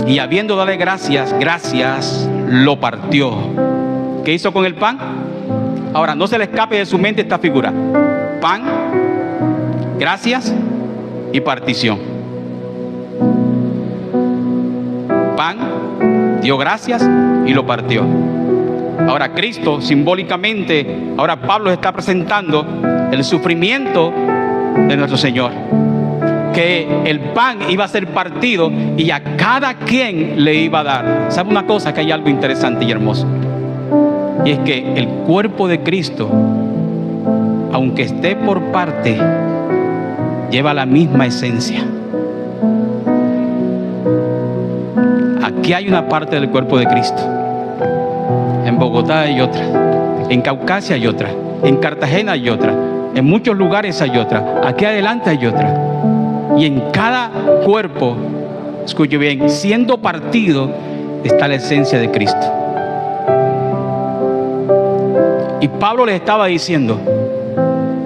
Y habiendo dado gracias, lo partió. ¿Qué hizo con el pan? Ahora, no se le escape de su mente esta figura. Pan, gracias y partición. Pan, dio gracias y lo partió. Ahora Cristo simbólicamente, ahora Pablo está presentando el sufrimiento de nuestro Señor. Que el pan iba a ser partido y a cada quien le iba a dar. ¿Sabe una cosa? Que hay algo interesante y hermoso. Y es que el cuerpo de Cristo, aunque esté por parte, lleva la misma esencia. Aquí hay una parte del cuerpo de Cristo. En Bogotá hay otra. En Caucasia hay otra. En Cartagena hay otra. En muchos lugares hay otra. Aquí adelante hay otra. Y en cada cuerpo, escuche bien, siendo partido, está la esencia de Cristo. Y Pablo les estaba diciendo,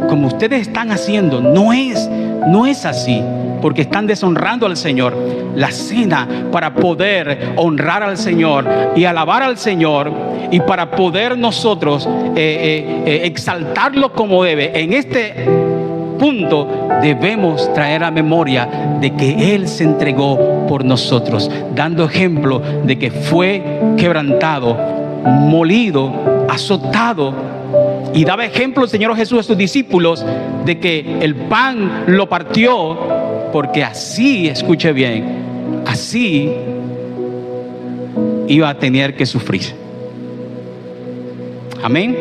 como ustedes están haciendo, no es así, porque están deshonrando al Señor. La cena para poder honrar al Señor y alabar al Señor, y para poder nosotros exaltarlo como debe. En este punto debemos traer a memoria de que Él se entregó por nosotros, dando ejemplo de que fue quebrantado, molido, azotado, y daba ejemplo el Señor Jesús a sus discípulos de que el pan lo partió, porque así, escuche bien, así iba a tener que sufrir. Amén.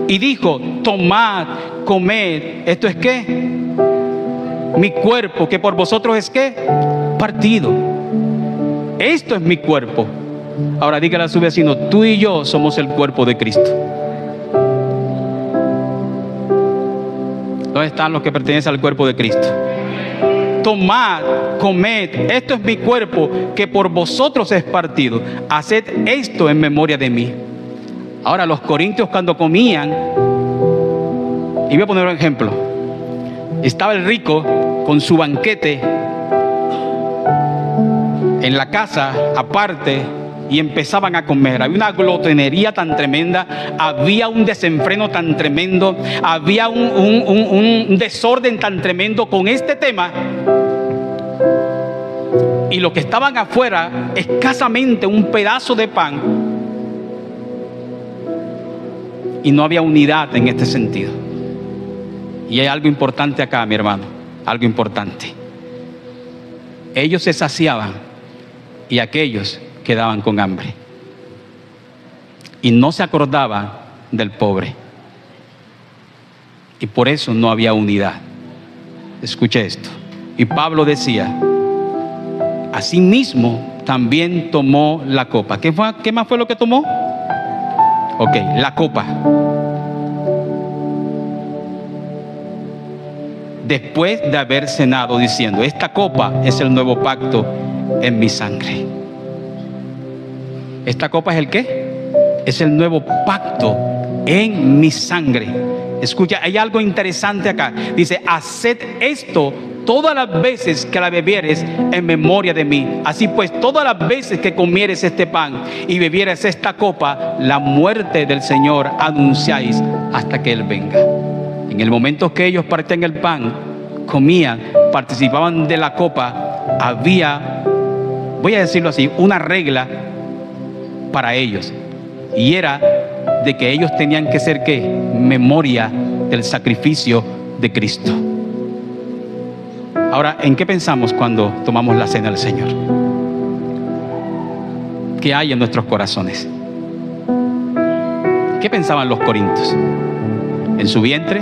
Y dijo, tomad, comed, ¿esto es qué? Mi cuerpo, que por vosotros es ¿qué? Partido. Esto es mi cuerpo. Ahora dígale a su vecino, tú y yo somos el cuerpo de Cristo. ¿Dónde están los que pertenecen al cuerpo de Cristo? Tomad, comed, esto es mi cuerpo, que por vosotros es partido. Haced esto en memoria de mí. Ahora los corintios cuando comían, y voy a poner un ejemplo, estaba el rico con su banquete en la casa aparte y empezaban a comer. Había una glotonería tan tremenda, había un desenfreno tan tremendo, había un desorden tan tremendo con este tema. Y los que estaban afuera, escasamente un pedazo de pan. Y no había unidad en este sentido. Y hay algo importante acá, mi hermano, algo importante. Ellos se saciaban y aquellos quedaban con hambre. Y no se acordaban del pobre. Y por eso no había unidad. Escuche esto. Y Pablo decía, asimismo también tomó la copa. ¿Qué más fue lo que tomó? Ok, la copa. Después de haber cenado, diciendo, esta copa es el nuevo pacto en mi sangre. ¿Esta copa es el qué? Es el nuevo pacto en mi sangre. Escucha, hay algo interesante acá. Dice, haced esto todas las veces que la bebieres en memoria de mí. Así pues, todas las veces que comieres este pan y bebieres esta copa, la muerte del Señor anunciáis hasta que Él venga. En el momento que ellos partían el pan, comían, participaban de la copa, había, voy a decirlo así, una regla para ellos. Y era de que ellos tenían que ser ¿qué? Memoria del sacrificio de Cristo. Ahora, ¿en qué pensamos cuando tomamos la cena del Señor? ¿Qué hay en nuestros corazones? ¿Qué pensaban los corintios? ¿En su vientre?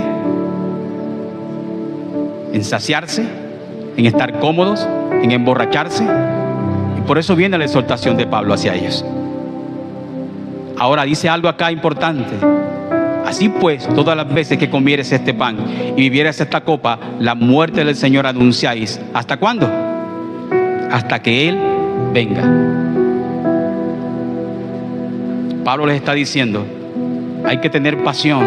¿En saciarse? ¿En estar cómodos? en emborracharse. Y por eso viene la exhortación de Pablo hacia ellos. Ahora dice algo acá importante. Así pues, todas las veces que comieres este pan y bebieres esta copa, la muerte del Señor anunciáis. ¿Hasta cuándo? Hasta que Él venga. Pablo les está diciendo, hay que tener pasión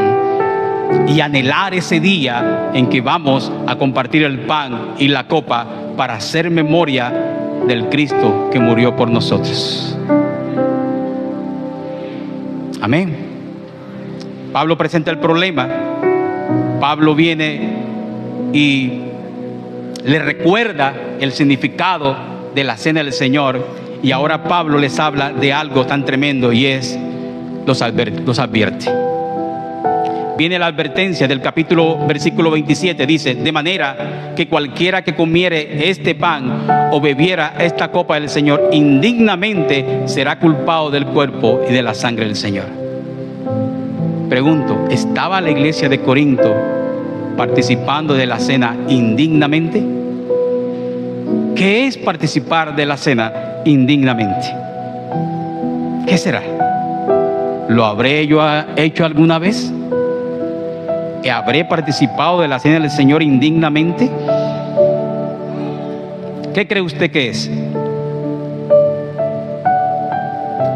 y anhelar ese día en que vamos a compartir el pan y la copa para hacer memoria del Cristo que murió por nosotros. Amén. Pablo presenta el problema. Pablo viene y le recuerda el significado de la cena del Señor. Y ahora Pablo les habla de algo tan tremendo y los advierte. Viene la advertencia del versículo 27. Dice, de manera que cualquiera que comiere este pan o bebiera esta copa del Señor indignamente será culpado del cuerpo y de la sangre del Señor. Pregunto, ¿estaba la iglesia de Corinto participando de la cena indignamente? ¿Qué es participar de la cena indignamente? ¿Qué será? ¿Lo habré yo hecho alguna vez? ¿Habré participado de la cena del Señor indignamente? ¿Qué cree usted que es?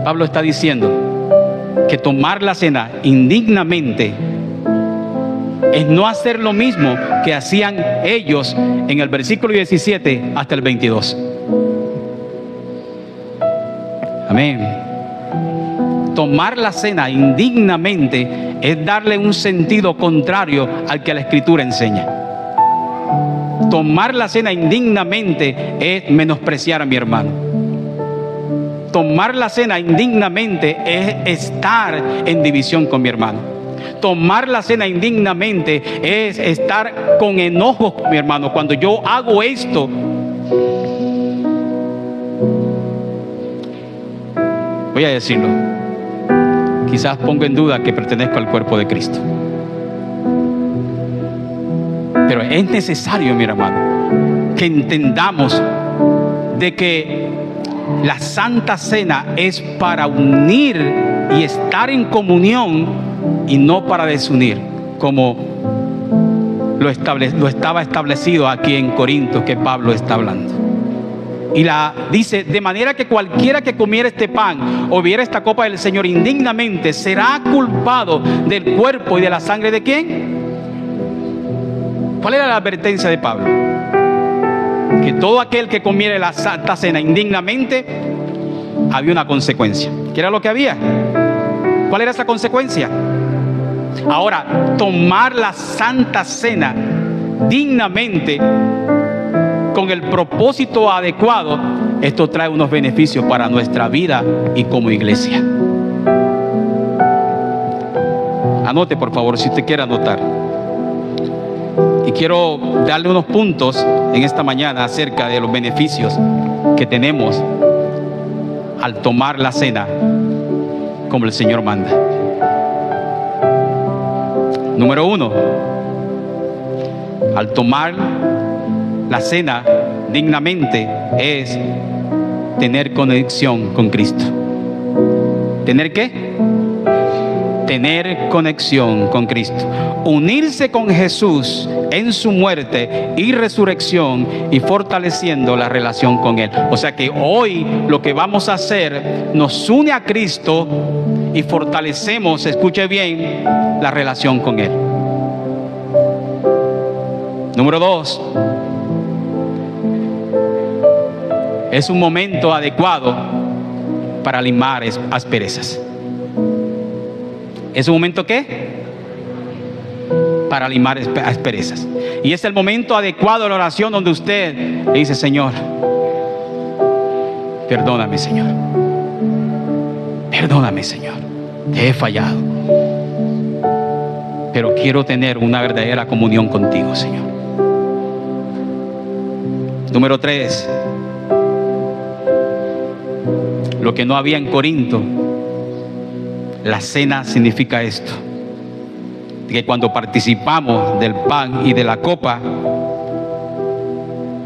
Pablo está diciendo que tomar la cena indignamente es no hacer lo mismo que hacían ellos en el versículo 17 hasta el 22. Amén. Tomar la cena indignamente es darle un sentido contrario al que la Escritura enseña. Tomar la cena indignamente es menospreciar a mi hermano. Tomar la cena indignamente es estar en división con mi hermano. Tomar la cena indignamente es estar con enojo con mi hermano. Cuando yo hago esto, voy a decirlo, quizás pongo en duda que pertenezco al cuerpo de Cristo. Pero es necesario, mi hermano, que entendamos de que la Santa Cena es para unir y estar en comunión y no para desunir, como lo estaba establecido aquí en Corinto, que Pablo está hablando. Y dice, de manera que cualquiera que comiera este pan o bebiera esta copa del Señor indignamente será culpado del cuerpo y de la sangre de ¿quién? ¿Cuál era la advertencia de Pablo? Que todo aquel que comiera la Santa Cena indignamente, había una consecuencia. ¿Qué era lo que había? ¿Cuál era esa consecuencia? Ahora, tomar la Santa Cena dignamente, con el propósito adecuado, esto trae unos beneficios para nuestra vida y como iglesia. Anote, por favor, si usted quiere anotar. Y quiero darle unos puntos en esta mañana acerca de los beneficios que tenemos al tomar la cena como el Señor manda. Número 1, al tomar la cena dignamente es tener conexión con Cristo. ¿Tener qué? Tener conexión con Cristo. Unirse con Jesús en su muerte y resurrección y fortaleciendo la relación con Él. O sea que hoy lo que vamos a hacer nos une a Cristo y fortalecemos, escuche bien, la relación con Él. Número 2, es un momento adecuado para limar asperezas. ¿Es un momento qué? Para limar asperezas. Y es el momento adecuado de la oración donde usted le dice: Señor, perdóname, Señor. Perdóname, Señor. Te he fallado. Pero quiero tener una verdadera comunión contigo, Señor. Número 3. Lo que no había en Corinto. La cena significa esto: que cuando participamos del pan y de la copa,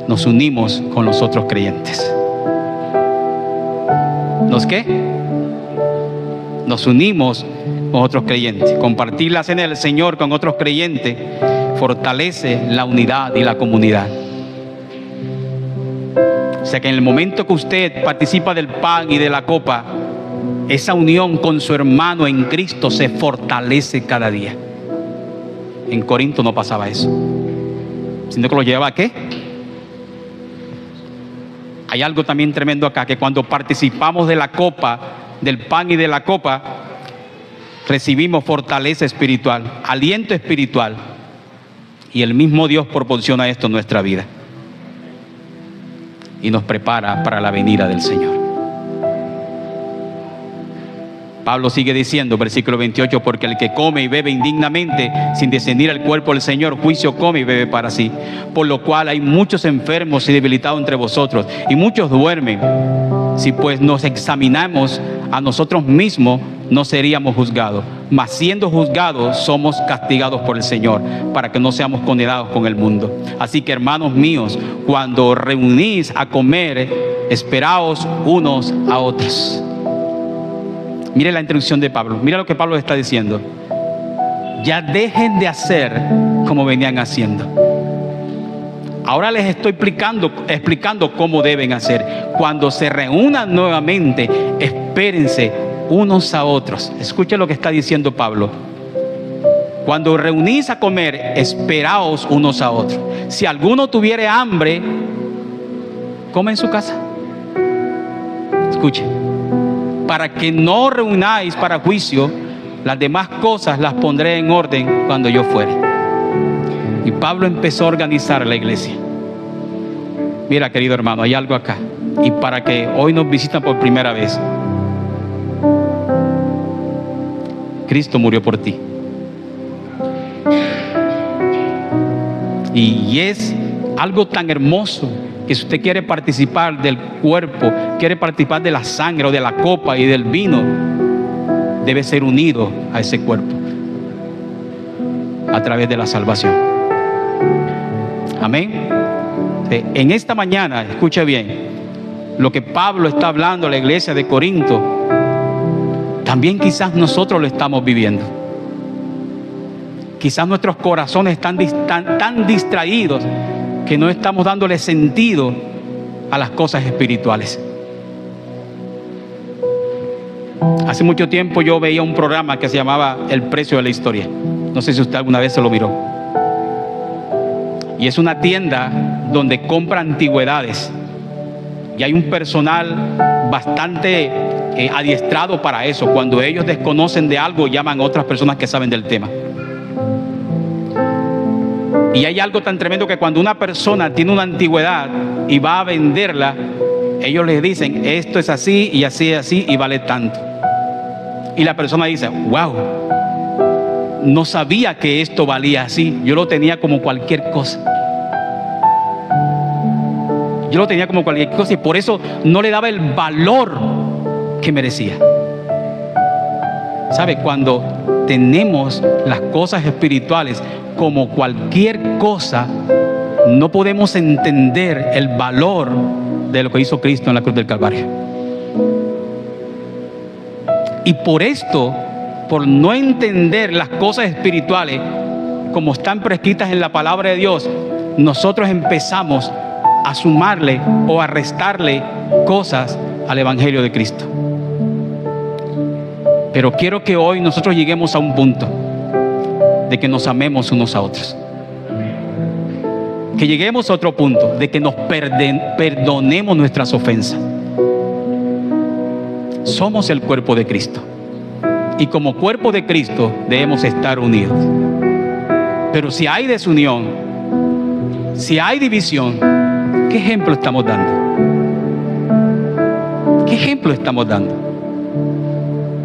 nos unimos con los otros creyentes. ¿Nos qué? Nos unimos con otros creyentes. Compartir la cena del Señor con otros creyentes fortalece la unidad y la comunidad. O sea que en el momento que usted participa del pan y de la copa, esa unión con su hermano en Cristo se fortalece cada día. En Corinto no pasaba eso, sino que lo llevaba ¿a qué? Hay algo también tremendo acá, que cuando participamos de la copa, del pan y de la copa, recibimos fortaleza espiritual, aliento espiritual, y el mismo Dios proporciona esto en nuestra vida y nos prepara para la venida del Señor. Pablo sigue diciendo, versículo 28, porque el que come y bebe indignamente sin discernir el cuerpo del Señor, juicio come y bebe para sí. Por lo cual hay muchos enfermos y debilitados entre vosotros, y muchos duermen. Si pues nos examinamos a nosotros mismos, no seríamos juzgados. Mas siendo juzgados, somos castigados por el Señor, para que no seamos condenados con el mundo. Así que, hermanos míos, cuando os reunís a comer, esperaos unos a otros. Mire la introducción de Pablo. Mira lo que Pablo está diciendo. Ya dejen de hacer como venían haciendo. Ahora les estoy explicando cómo deben hacer. Cuando se reúnan nuevamente, espérense unos a otros. Escuchen lo que está diciendo Pablo. Cuando os reunís a comer, esperaos unos a otros. Si alguno tuviere hambre, come en su casa. Escuchen. Para que no reunáis para juicio, las demás cosas las pondré en orden cuando yo fuere. Y Pablo empezó a organizar la iglesia. Mira, querido hermano, hay algo acá. Y para que hoy nos visitan por primera vez, Cristo murió por ti. Y es algo tan hermoso que si usted quiere participar del cuerpo, quiere participar de la sangre o de la copa y del vino, debe ser unido a ese cuerpo a través de la salvación. Amén. En esta mañana, escuche bien, lo que Pablo está hablando a la iglesia de Corinto, también quizás nosotros lo estamos viviendo. Quizás nuestros corazones están tan distraídos que no estamos dándole sentido a las cosas espirituales. Hace mucho tiempo yo veía un programa que se llamaba El Precio de la Historia. No sé si usted alguna vez se lo miró. Y es una tienda donde compra antigüedades. Y hay un personal bastante adiestrado para eso. Cuando ellos desconocen de algo, llaman a otras personas que saben del tema. Y hay algo tan tremendo que cuando una persona tiene una antigüedad y va a venderla, ellos les dicen, esto es así y así es así y vale tanto. Y la persona dice, wow, no sabía que esto valía así. Yo lo tenía como cualquier cosa. Yo lo tenía como cualquier cosa y por eso no le daba el valor que merecía. ¿Sabe? Cuando tenemos las cosas espirituales como cualquier cosa, no podemos entender el valor de lo que hizo Cristo en la cruz del Calvario. Y por esto, por no entender las cosas espirituales como están prescritas en la palabra de Dios, nosotros empezamos a sumarle o a restarle cosas al Evangelio de Cristo. Pero quiero que hoy nosotros lleguemos a un punto de que nos amemos unos a otros. Que lleguemos a otro punto de que nos perdonemos nuestras ofensas. Somos el cuerpo de Cristo. Y como cuerpo de Cristo debemos estar unidos. Pero si hay desunión, si hay división, ¿qué ejemplo estamos dando? ¿Qué ejemplo estamos dando?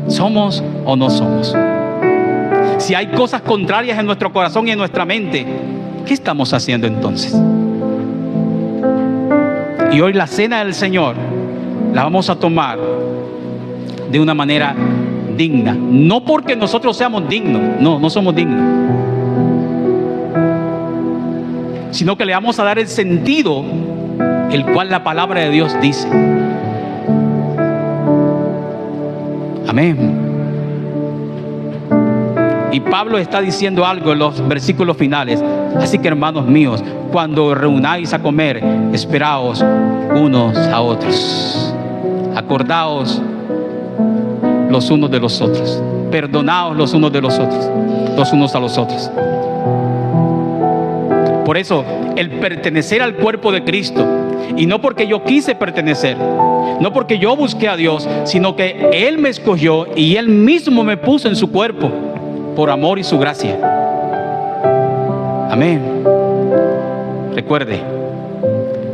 ¿Somos o no somos? Si hay cosas contrarias en nuestro corazón y en nuestra mente, ¿qué estamos haciendo entonces? Y hoy la cena del Señor la vamos a tomar de una manera digna. No porque nosotros seamos dignos, no somos dignos, sino que le vamos a dar el sentido el cual la palabra de Dios dice. Amén. Y Pablo está diciendo algo en los versículos finales. Así que, hermanos míos, cuando reunáis a comer, esperaos unos a otros. Acordaos los unos de los otros. Perdonaos los unos de los otros, los unos a los otros. Por eso, el pertenecer al cuerpo de Cristo, y no porque yo quise pertenecer, no porque yo busqué a Dios, sino que Él me escogió y Él mismo me puso en su cuerpo por amor y su gracia. Amén. Recuerde,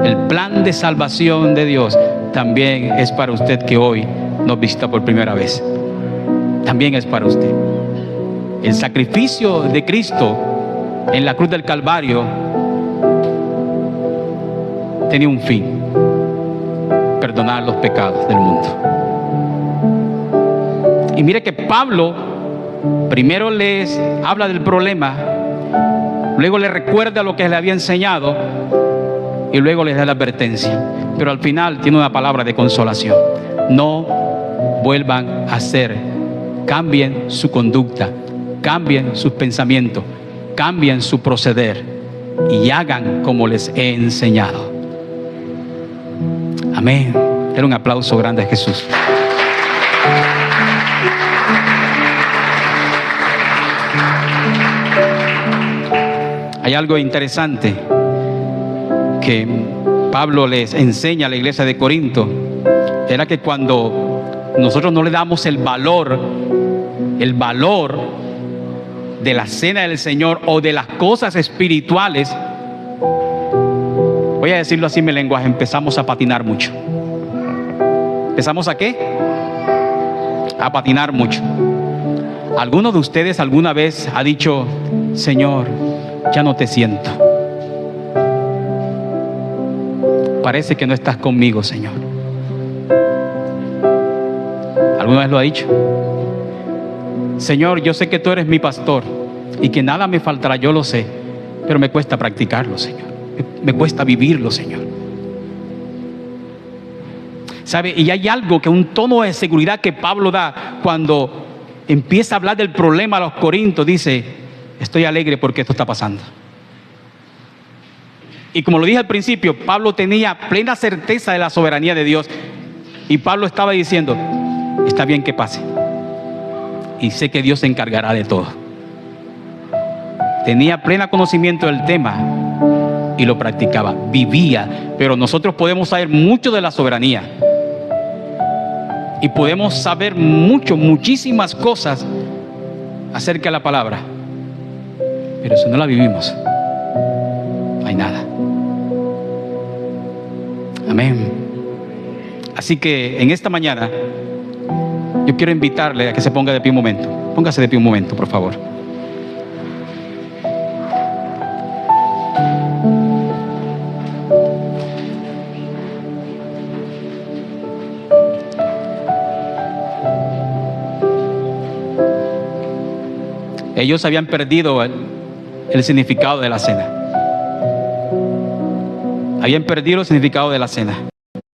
el plan de salvación de Dios también es para usted que hoy nos visita por primera vez. También es para usted. El sacrificio de Cristo en la cruz del Calvario tenía un fin: perdonar los pecados del mundo. Y mire que Pablo primero les habla del problema, luego les recuerda lo que le había enseñado y luego les da la advertencia. Pero al final tiene una palabra de consolación: no vuelvan a hacer, cambien su conducta, cambien sus pensamientos, cambien su proceder y hagan como les he enseñado. Amén. Era un aplauso grande a Jesús. Hay algo interesante que Pablo les enseña a la iglesia de Corinto. Era que cuando nosotros no le damos el valor de la cena del Señor o de las cosas espirituales, voy a decirlo así en mi lenguaje, empezamos a patinar mucho. ¿Empezamos a qué? A patinar mucho. ¿Alguno de ustedes alguna vez ha dicho: Señor, ya no te siento? Parece que no estás conmigo, Señor. ¿Alguna vez lo ha dicho? Señor, yo sé que tú eres mi pastor y que nada me faltará, yo lo sé, pero me cuesta practicarlo, Señor. Me cuesta vivirlo, Señor. ¿Sabe? Y hay algo, que un tono de seguridad que Pablo da cuando empieza a hablar del problema a los corintios. Dice: estoy alegre porque esto está pasando. Y como lo dije al principio, Pablo tenía plena certeza de la soberanía de Dios. Y Pablo estaba diciendo: está bien que pase, y sé que Dios se encargará de todo. Tenía pleno conocimiento del tema y lo practicaba, vivía. Pero nosotros podemos saber mucho de la soberanía y podemos saber muchísimas cosas acerca de la palabra, pero si no la vivimos, no hay nada. Amén. Así que en esta mañana yo quiero invitarle a que se ponga de pie un momento. Póngase de pie un momento, por favor. Ellos habían perdido el significado de la cena. Habían perdido el significado de la cena.